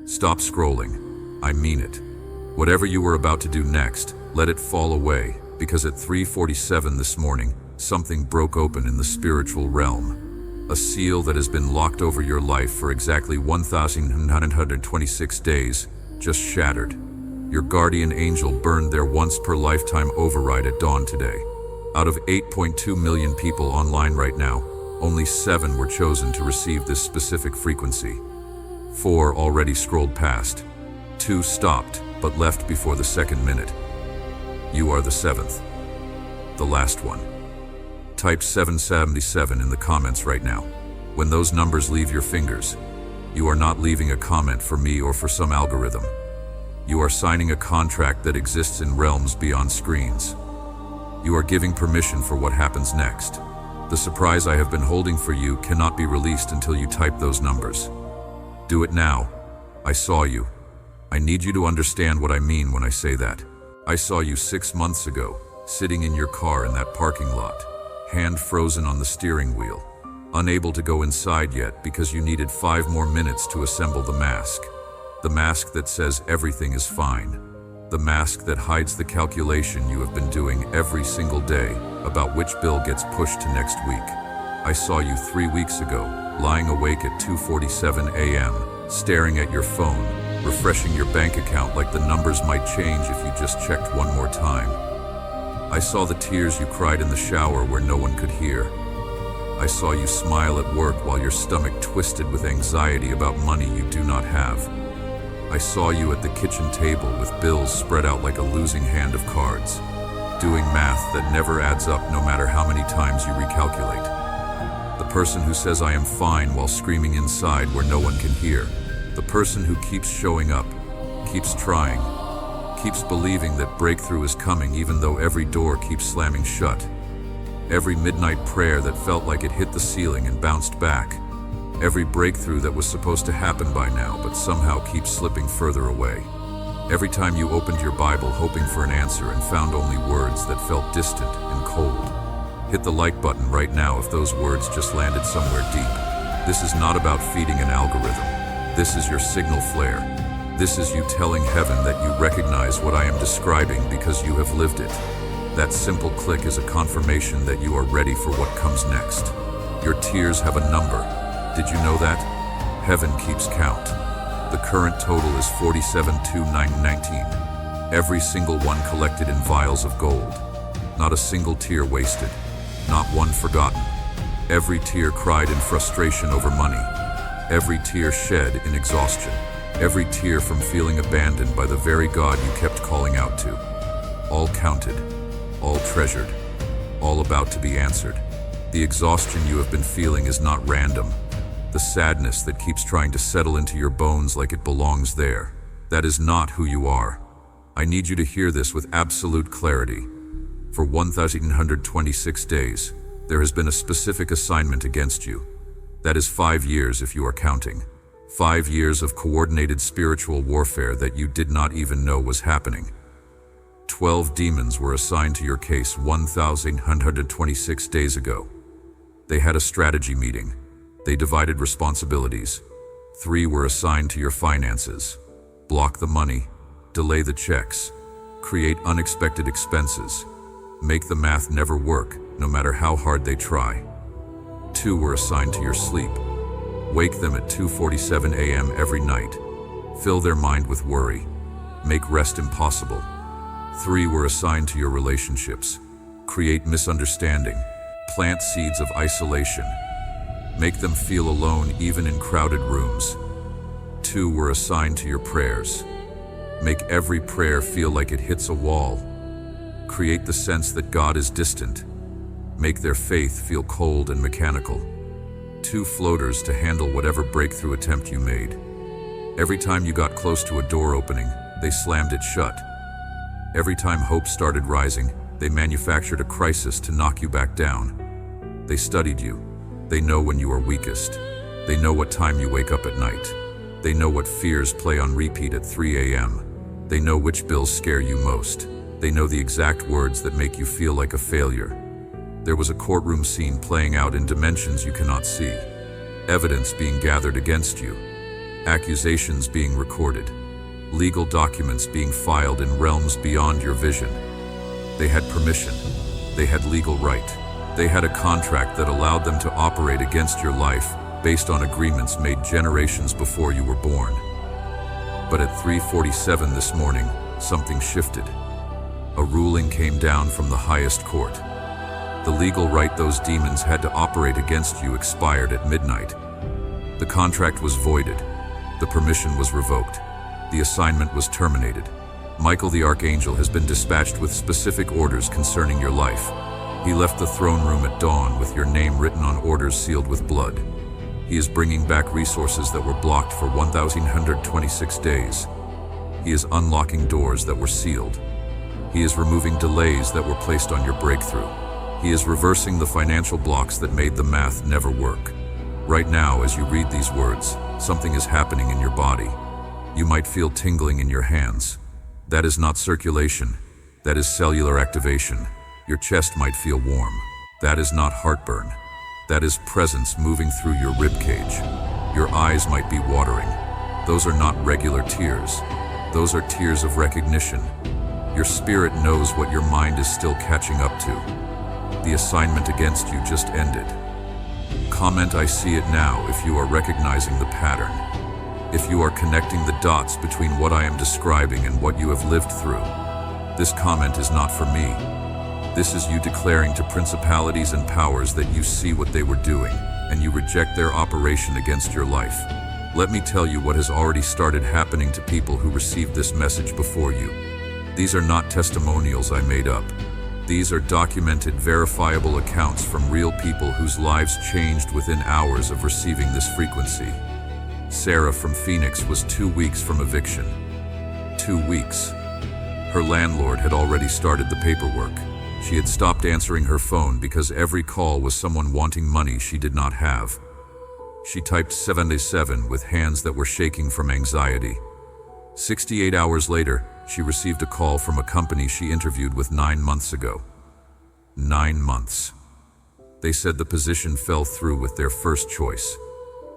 Stop scrolling. I mean it. Whatever you were about to do next, let it fall away, because at 3:47 this morning, something broke open in the spiritual realm. A seal that has been locked over your life for exactly 1,926 days just shattered. Your guardian angel burned their once-per-lifetime override at dawn today. Out of 8.2 million people online right now, only 7 were chosen to receive this specific frequency. 4 already scrolled past. 2 stopped, but left before the second minute. You are the 7th. The last one. Type 777 in the comments right now. When those numbers leave your fingers, you are not leaving a comment for me or for some algorithm. You are signing a contract that exists in realms beyond screens. You are giving permission for what happens next. The surprise I have been holding for you cannot be released until you type those numbers. Do it now. I saw you. I need you to understand what I mean when I say that. I saw you 6 months ago, sitting in your car in that parking lot, hand frozen on the steering wheel, unable to go inside yet because you needed 5 more minutes to assemble the mask. The mask that says everything is fine. The mask that hides the calculation you have been doing every single day about which bill gets pushed to next week. I saw you 3 weeks ago, lying awake at 2:47 a.m., staring at your phone, refreshing your bank account like the numbers might change if you just checked one more time. I saw the tears you cried in the shower where no one could hear. I saw you smile at work while your stomach twisted with anxiety about money you do not have. I saw you at the kitchen table with bills spread out like a losing hand of cards, doing math that never adds up no matter how many times you recalculate. The person who says I am fine while screaming inside where no one can hear. The person who keeps showing up, keeps trying, keeps believing that breakthrough is coming even though every door keeps slamming shut. Every midnight prayer that felt like it hit the ceiling and bounced back. Every breakthrough that was supposed to happen by now but somehow keeps slipping further away. Every time you opened your Bible hoping for an answer and found only words that felt distant and cold. Hit the like button right now if those words just landed somewhere deep. This is not about feeding an algorithm. This is your signal flare. This is you telling heaven that you recognize what I am describing because you have lived it. That simple click is a confirmation that you are ready for what comes next. Your tears have a number. Did you know that? Heaven keeps count. The current total is 47,219. Every single one collected in vials of gold. Not a single tear wasted. Not one forgotten. Every tear cried in frustration over money. Every tear shed in exhaustion. Every tear from feeling abandoned by the very God you kept calling out to. All counted. All treasured. All about to be answered. The exhaustion you have been feeling is not random. The sadness that keeps trying to settle into your bones like it belongs there. That is not who you are. I need you to hear this with absolute clarity. For 1,926 days, there has been a specific assignment against you. That is 5 years if you are counting. 5 years of coordinated spiritual warfare that you did not even know was happening. 12 demons were assigned to your case 1,926 days ago. They had a strategy meeting. They divided responsibilities. 3 were assigned to your finances. Block the money, delay the checks, create unexpected expenses, make the math never work, no matter how hard they try. 2 were assigned to your sleep. Wake them at 2:47 a.m. every night. Fill their mind with worry. Make rest impossible. 3 were assigned to your relationships. Create misunderstanding. Plant seeds of isolation. Make them feel alone even in crowded rooms. 2 were assigned to your prayers. Make every prayer feel like it hits a wall. Create the sense that God is distant. Make their faith feel cold and mechanical. 2 floaters to handle whatever breakthrough attempt you made. Every time you got close to a door opening, they slammed it shut. Every time hope started rising, they manufactured a crisis to knock you back down. They studied you. They know when you are weakest. They know what time you wake up at night. They know what fears play on repeat at 3 a.m. They know which bills scare you most. They know the exact words that make you feel like a failure. There was a courtroom scene playing out in dimensions you cannot see. Evidence being gathered against you. accusations being recorded, legal documents being filed in realms beyond your vision. They had permission. They had legal right. They had a contract that allowed them to operate against your life based on agreements made generations before you were born. But at 3:47 this morning, something shifted. A ruling came down from the highest court. The legal right those demons had to operate against you expired at midnight. The contract was voided. The permission was revoked. The assignment was terminated. Michael the Archangel has been dispatched with specific orders concerning your life. He left the throne room at dawn with your name written on orders sealed with blood. He is bringing back resources that were blocked for 1,126 days. He is unlocking doors that were sealed. He is removing delays that were placed on your breakthrough. He is reversing the financial blocks that made the math never work. Right now, as you read these words, something is happening in your body. You might feel tingling in your hands. That is not circulation. That is cellular activation. Your chest might feel warm. That is not heartburn. That is presence moving through your rib cage. Your eyes might be watering. Those are not regular tears. Those are tears of recognition. Your spirit knows what your mind is still catching up to. The assignment against you just ended. Comment "I see it now" if you are recognizing the pattern. If you are connecting the dots between what I am describing and what you have lived through. This comment is not for me. This is you declaring to principalities and powers that you see what they were doing, and you reject their operation against your life. Let me tell you what has already started happening to people who received this message before you. These are not testimonials I made up. These are documented, verifiable accounts from real people whose lives changed within hours of receiving this frequency. Sarah from Phoenix was 2 weeks from eviction. 2 weeks. Her landlord had already started the paperwork. She had stopped answering her phone because every call was someone wanting money she did not have. She typed 77 with hands that were shaking from anxiety. 68 hours later, she received a call from a company she interviewed with 9 months ago. 9 months. They said the position fell through with their first choice,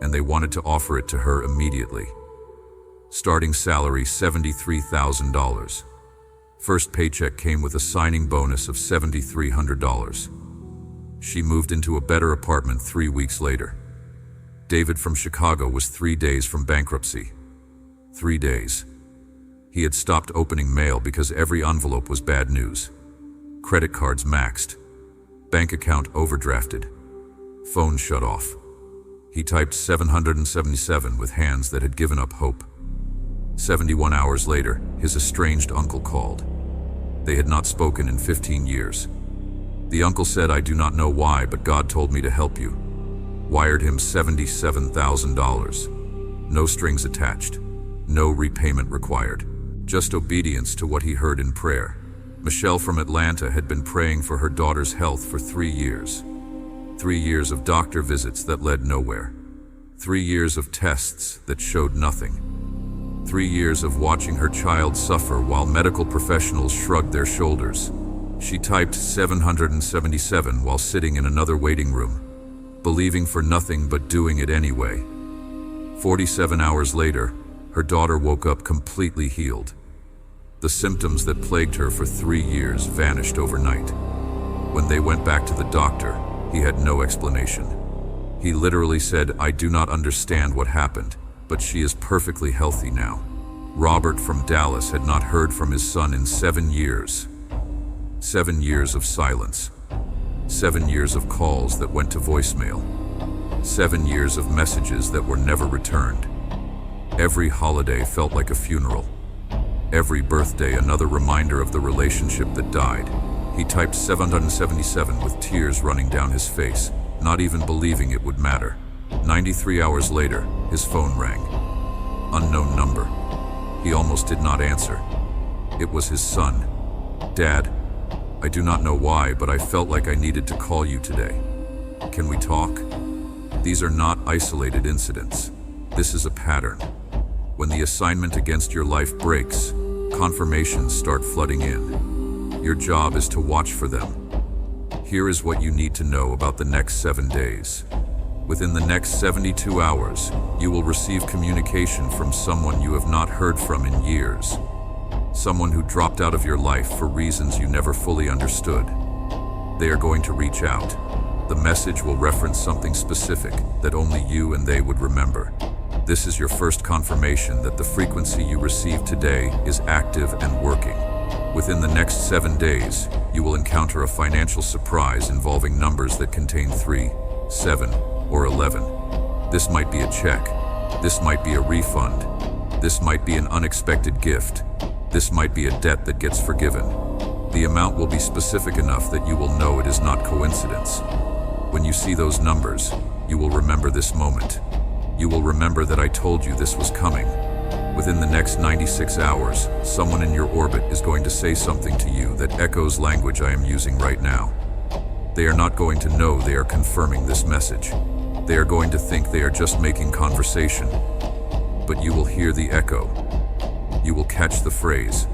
and they wanted to offer it to her immediately. Starting salary $73,000. First paycheck came with a signing bonus of $7,300. She moved into a better apartment 3 weeks later. David from Chicago was 3 days from bankruptcy. 3 days. He had stopped opening mail because every envelope was bad news. Credit cards maxed. Bank account overdrafted. Phone shut off. He typed 777 with hands that had given up hope. 71 hours later, his estranged uncle called. They had not spoken in 15 years. The uncle said, "I do not know why, but God told me to help you." Wired him $77,000. No strings attached. No repayment required. Just obedience to what he heard in prayer. Michelle from Atlanta had been praying for her daughter's health for 3 years. 3 years of doctor visits that led nowhere. 3 years of tests that showed nothing. 3 years of watching her child suffer while medical professionals shrugged their shoulders. She typed 777 while sitting in another waiting room, believing for nothing but doing it anyway. 47 hours later, her daughter woke up completely healed. The symptoms that plagued her for 3 years vanished overnight. When they went back to the doctor, he had no explanation. He literally said, "I do not understand what happened, but she is perfectly healthy now." Robert from Dallas had not heard from his son in 7 years. 7 years of silence. 7 years of calls that went to voicemail. 7 years of messages that were never returned. Every holiday felt like a funeral. Every birthday another reminder of the relationship that died. He typed 777 with tears running down his face, not even believing it would matter. 93 hours later, his phone rang. Unknown number. He almost did not answer. It was his son. "Dad, I do not know why, but I felt like I needed to call you today. Can we talk?" These are not isolated incidents. This is a pattern. When the assignment against your life breaks, confirmations start flooding in. Your job is to watch for them. Here is what you need to know about the next 7 days. Within the next 72 hours, you will receive communication from someone you have not heard from in years. Someone who dropped out of your life for reasons you never fully understood. They are going to reach out. The message will reference something specific that only you and they would remember. This is your first confirmation that the frequency you receive today is active and working. Within the next 7 days, you will encounter a financial surprise involving numbers that contain 3, 7, or 11. This might be a check. This might be a refund. This might be an unexpected gift. This might be a debt that gets forgiven. The amount will be specific enough that you will know it is not coincidence. When you see those numbers, you will remember this moment. You will remember that I told you this was coming. Within the next 96 hours, someone in your orbit is going to say something to you that echoes language I am using right now. They are not going to know they are confirming this message. They are going to think they are just making conversation. But you will hear the echo. You will catch the phrase.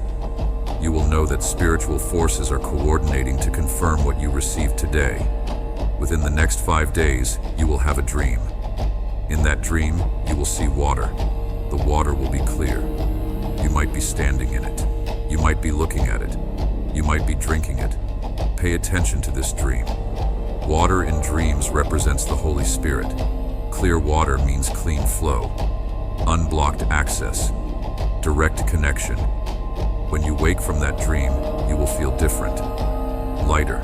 You will know that spiritual forces are coordinating to confirm what you received today. Within the next 5 days, you will have a dream. In that dream, you will see water. The water will be clear. You might be standing in it. You might be looking at it. You might be drinking it. Pay attention to this dream. Water in dreams represents the Holy Spirit. Clear water means clean flow, unblocked access, direct connection. When you wake from that dream, you will feel different, lighter,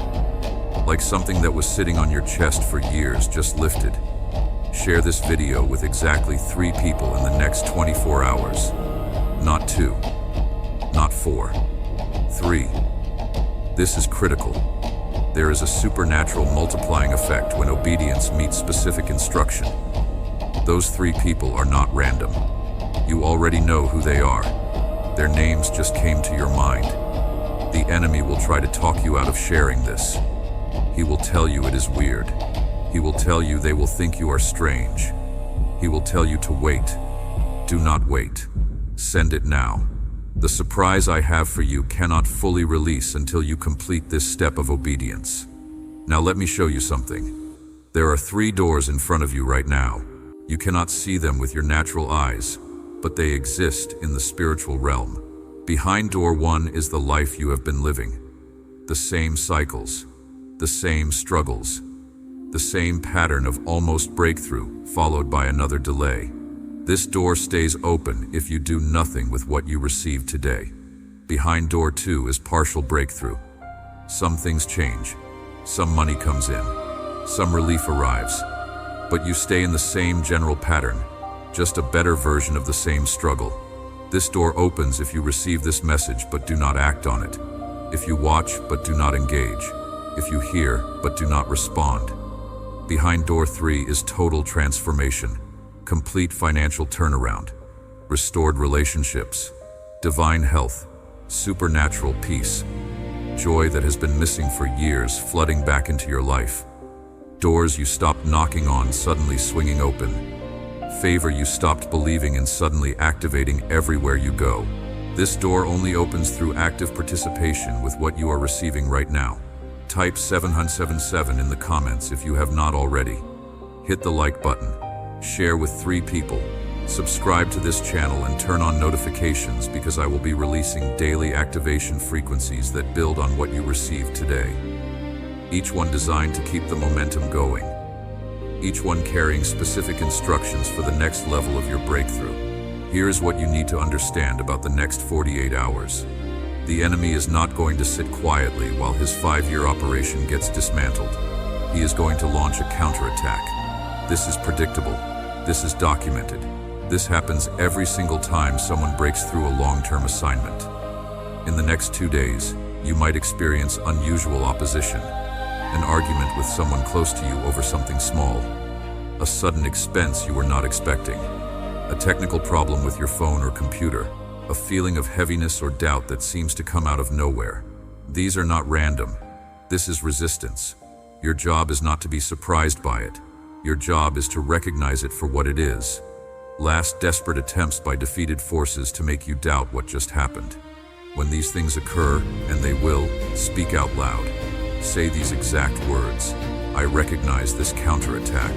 like something that was sitting on your chest for years just lifted. Share this video with exactly 3 people in the next 24 hours. Not 2, not 4, 3. This is critical. There is a supernatural multiplying effect when obedience meets specific instruction. Those 3 people are not random. You already know who they are. Their names just came to your mind. The enemy will try to talk you out of sharing this. He will tell you it is weird. He will tell you they will think you are strange. He will tell you to wait. Do not wait. Send it now. The surprise I have for you cannot fully release until you complete this step of obedience. Now let me show you something. There are 3 doors in front of you right now. You cannot see them with your natural eyes, but they exist in the spiritual realm. Behind door 1 is the life you have been living. The same cycles, the same struggles, the same pattern of almost breakthrough followed by another delay. This door stays open if you do nothing with what you receive today. Behind door 2 is partial breakthrough. Some things change, some money comes in, some relief arrives, but you stay in the same general pattern, just a better version of the same struggle. This door opens if you receive this message but do not act on it. If you watch but do not engage. If you hear but do not respond. Behind door 3 is total transformation, complete financial turnaround, restored relationships, divine health, supernatural peace, joy that has been missing for years flooding back into your life. Doors you stopped knocking on suddenly swinging open. Favor you stopped believing in suddenly activating everywhere you go. This door only opens through active participation with what you are receiving right now. Type 777 in the comments if you have not already. Hit the like button. Share with 3 people. Subscribe to this channel and turn on notifications because I will be releasing daily activation frequencies that build on what you received today. Each one designed to keep the momentum going. Each one carrying specific instructions for the next level of your breakthrough. Here is what you need to understand about the next 48 hours. The enemy is not going to sit quietly while his 5-year operation gets dismantled. He is going to launch a counterattack. This is predictable. This is documented. This happens every single time someone breaks through a long-term assignment. In the next 2 days, you might experience unusual opposition. An argument with someone close to you over something small. A sudden expense you were not expecting. A technical problem with your phone or computer. A feeling of heaviness or doubt that seems to come out of nowhere. These are not random. This is resistance. Your job is not to be surprised by it. Your job is to recognize it for what it is. Last desperate attempts by defeated forces to make you doubt what just happened. When these things occur, and they will, speak out loud. Say these exact words. I recognize this counterattack.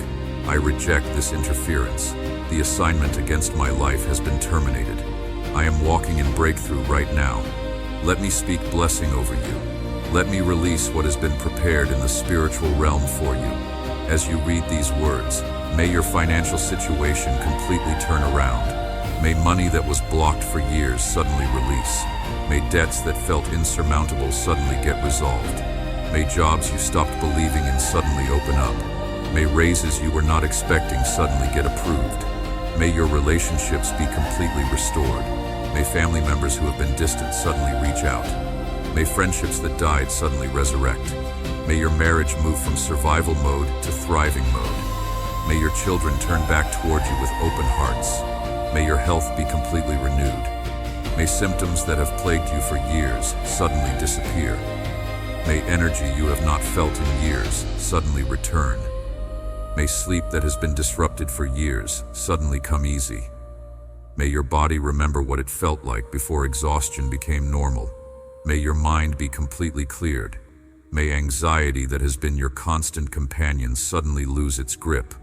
I reject this interference. The assignment against my life has been terminated. I am walking in breakthrough right now. Let me speak blessing over you. Let me release what has been prepared in the spiritual realm for you. As you read these words, may your financial situation completely turn around. May money that was blocked for years suddenly release. May debts that felt insurmountable suddenly get resolved. May jobs you stopped believing in suddenly open up. May raises you were not expecting suddenly get approved. May your relationships be completely restored. May family members who have been distant suddenly reach out. May friendships that died suddenly resurrect. May your marriage move from survival mode to thriving mode. May your children turn back toward you with open hearts. May your health be completely renewed. May symptoms that have plagued you for years suddenly disappear. May energy you have not felt in years suddenly return. May sleep that has been disrupted for years suddenly come easy. May your body remember what it felt like before exhaustion became normal. May your mind be completely cleared. May anxiety that has been your constant companion suddenly lose its grip.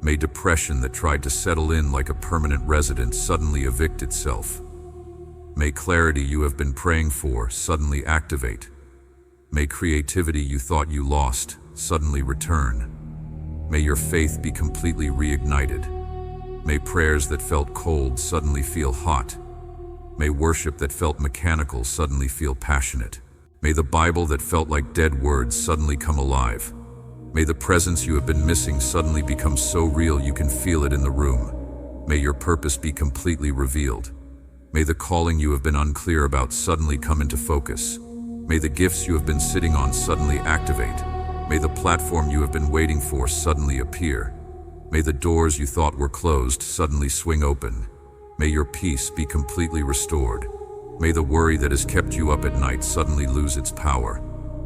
May depression that tried to settle in like a permanent resident suddenly evict itself. May clarity you have been praying for suddenly activate. May creativity you thought you lost suddenly return. May your faith be completely reignited. May prayers that felt cold suddenly feel hot. May worship that felt mechanical suddenly feel passionate. May the Bible that felt like dead words suddenly come alive. May the presence you have been missing suddenly become so real you can feel it in the room. May your purpose be completely revealed. May the calling you have been unclear about suddenly come into focus. May the gifts you have been sitting on suddenly activate. May the platform you have been waiting for suddenly appear. May the doors you thought were closed suddenly swing open. May your peace be completely restored. May the worry that has kept you up at night suddenly lose its power.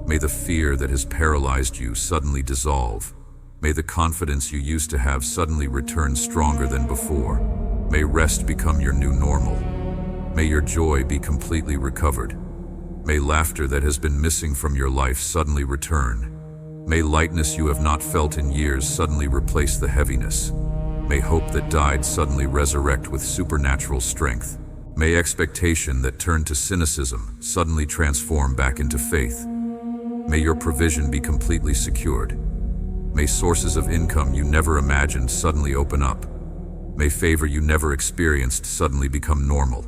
May the fear that has paralyzed you suddenly dissolve. May the confidence you used to have suddenly return stronger than before. May rest become your new normal. May your joy be completely recovered. May laughter that has been missing from your life suddenly return. May lightness you have not felt in years suddenly replace the heaviness. May hope that died suddenly resurrect with supernatural strength. May expectation that turned to cynicism suddenly transform back into faith. May your provision be completely secured. May sources of income you never imagined suddenly open up. May favor you never experienced suddenly become normal.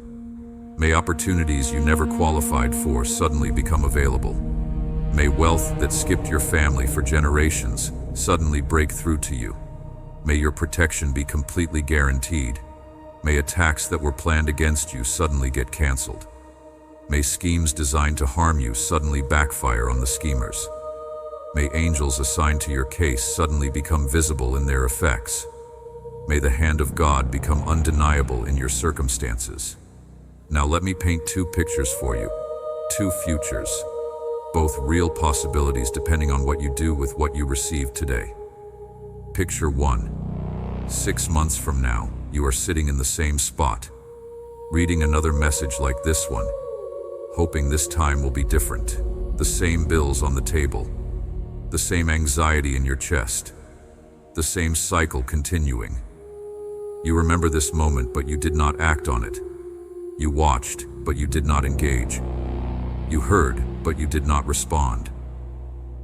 May opportunities you never qualified for suddenly become available. May wealth that skipped your family for generations suddenly break through to you. May your protection be completely guaranteed. May attacks that were planned against you suddenly get canceled. May schemes designed to harm you suddenly backfire on the schemers. May angels assigned to your case suddenly become visible in their effects. May the hand of God become undeniable in your circumstances. Now let me paint two pictures for you, two futures, both real possibilities depending on what you do with what you receive today. Picture 1. 6 months from now, you are sitting in the same spot, reading another message like this one, hoping this time will be different. The same bills on the table, the same anxiety in your chest, the same cycle continuing. You remember this moment, but you did not act on it. You watched, but you did not engage. You heard, but you did not respond.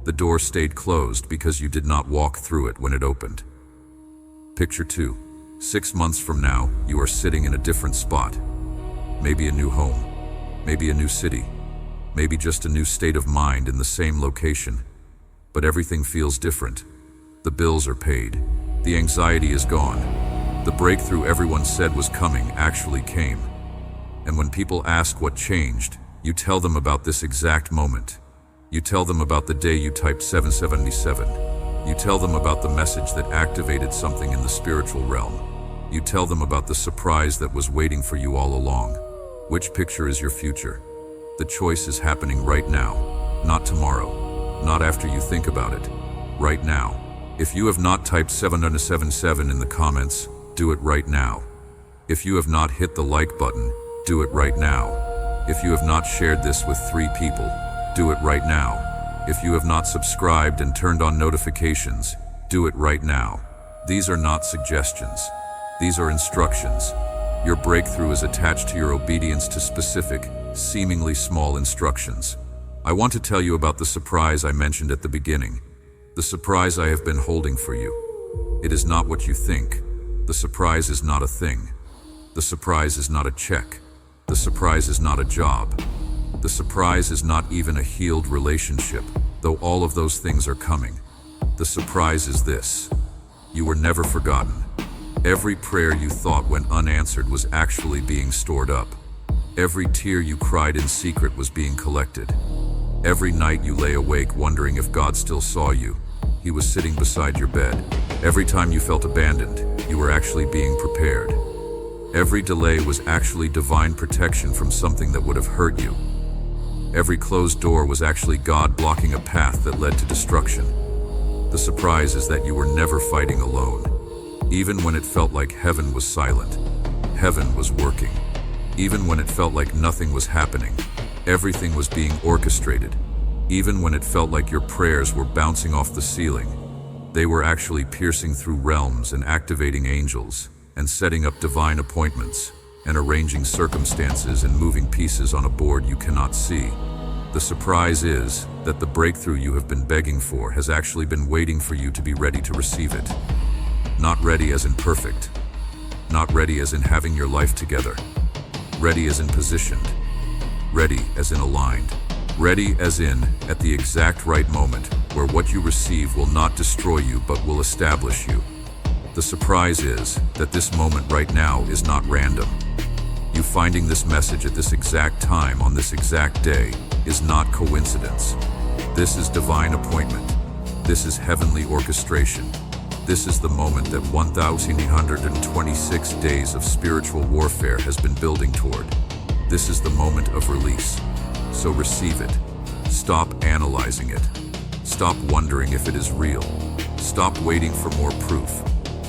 The door stayed closed because you did not walk through it when it opened. Picture 2. 6 months from now, you are sitting in a different spot. Maybe a new home, maybe a new city, maybe just a new state of mind in the same location. But everything feels different. The bills are paid. The anxiety is gone. The breakthrough everyone said was coming actually came. And when people ask what changed, you tell them about this exact moment. You tell them about the day you typed 777. You tell them about the message that activated something in the spiritual realm. You tell them about the surprise that was waiting for you all along. Which picture is your future? The choice is happening right now, not tomorrow, not after you think about it, right now. If you have not typed 777 in the comments, do it right now. If you have not hit the like button, do it right now. If you have not shared this with 3 people, do it right now. If you have not subscribed and turned on notifications, do it right now. These are not suggestions. These are instructions. Your breakthrough is attached to your obedience to specific, seemingly small instructions. I want to tell you about the surprise I mentioned at the beginning. The surprise I have been holding for you. It is not what you think. The surprise is not a thing. The surprise is not a check. The surprise is not a job. The surprise is not even a healed relationship, though all of those things are coming. The surprise is this: you were never forgotten. Every prayer you thought went unanswered was actually being stored up. Every tear you cried in secret was being collected. Every night you lay awake wondering if God still saw you, He was sitting beside your bed. Every time you felt abandoned, you were actually being prepared. Every delay was actually divine protection from something that would have hurt you. Every closed door was actually God blocking a path that led to destruction. The surprise is that you were never fighting alone. Even when it felt like heaven was silent, heaven was working. Even when it felt like nothing was happening, everything was being orchestrated. Even when it felt like your prayers were bouncing off the ceiling, they were actually piercing through realms and activating angels, and setting up divine appointments, and arranging circumstances and moving pieces on a board you cannot see. The surprise is that the breakthrough you have been begging for has actually been waiting for you to be ready to receive it. Not ready as in perfect. Not ready as in having your life together. Ready as in positioned. Ready as in aligned. Ready as in at the exact right moment where what you receive will not destroy you but will establish you. The surprise is that this moment right now is not random. You finding this message at this exact time on this exact day is not coincidence. This is divine appointment. This is heavenly orchestration. This is the moment that 1,826 days of spiritual warfare has been building toward. This is the moment of release. So receive it. Stop analyzing it. Stop wondering if it is real. Stop waiting for more proof.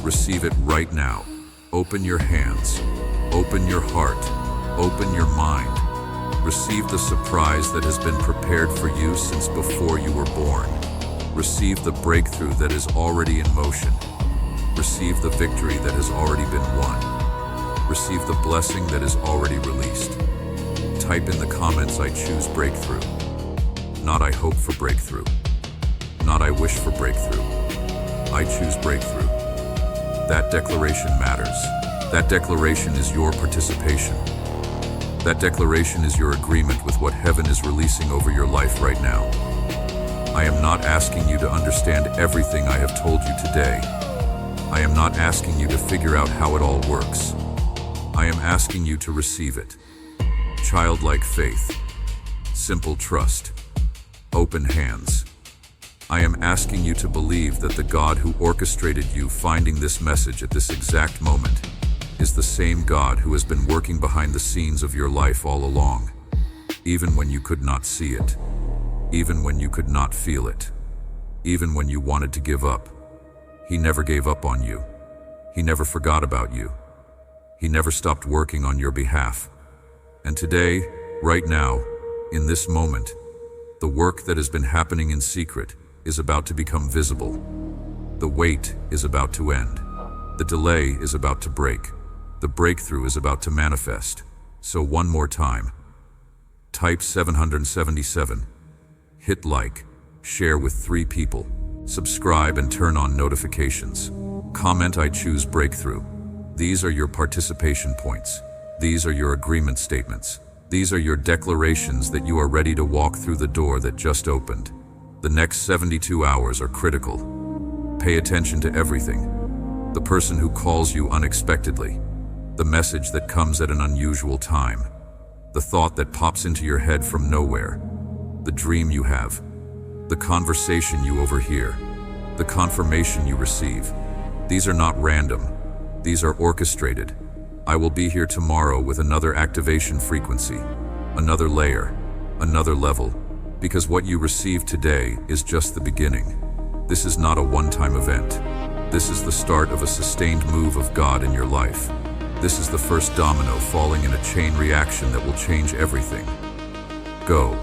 Receive it right now. Open your hands. Open your heart. Open your mind. Receive the surprise that has been prepared for you since before you were born. Receive the breakthrough that is already in motion. Receive the victory that has already been won. Receive the blessing that is already released. Type in the comments, I choose breakthrough. Not I hope for breakthrough. Not I wish for breakthrough. I choose breakthrough. That declaration matters. That declaration is your participation. That declaration is your agreement with what heaven is releasing over your life right now. I am not asking you to understand everything I have told you today. I am not asking you to figure out how it all works. I am asking you to receive it. Childlike faith, simple trust, open hands. I am asking you to believe that the God who orchestrated you finding this message at this exact moment is the same God who has been working behind the scenes of your life all along, even when you could not see it. Even when you could not feel it. Even when you wanted to give up. He never gave up on you. He never forgot about you. He never stopped working on your behalf. And today, right now, in this moment, the work that has been happening in secret is about to become visible. The wait is about to end. The delay is about to break. The breakthrough is about to manifest. So one more time. Type 777. Hit like, share with 3 people, subscribe and turn on notifications. Comment I choose breakthrough. These are your participation points. These are your agreement statements. These are your declarations that you are ready to walk through the door that just opened. The next 72 hours are critical. Pay attention to everything. The person who calls you unexpectedly. The message that comes at an unusual time. The thought that pops into your head from nowhere. The dream you have, the conversation you overhear, the confirmation you receive. These are not random. These are orchestrated. I will be here tomorrow with another activation frequency, another layer, another level, because what you receive today is just the beginning. This is not a one-time event. This is the start of a sustained move of God in your life. This is the first domino falling in a chain reaction that will change everything. Go.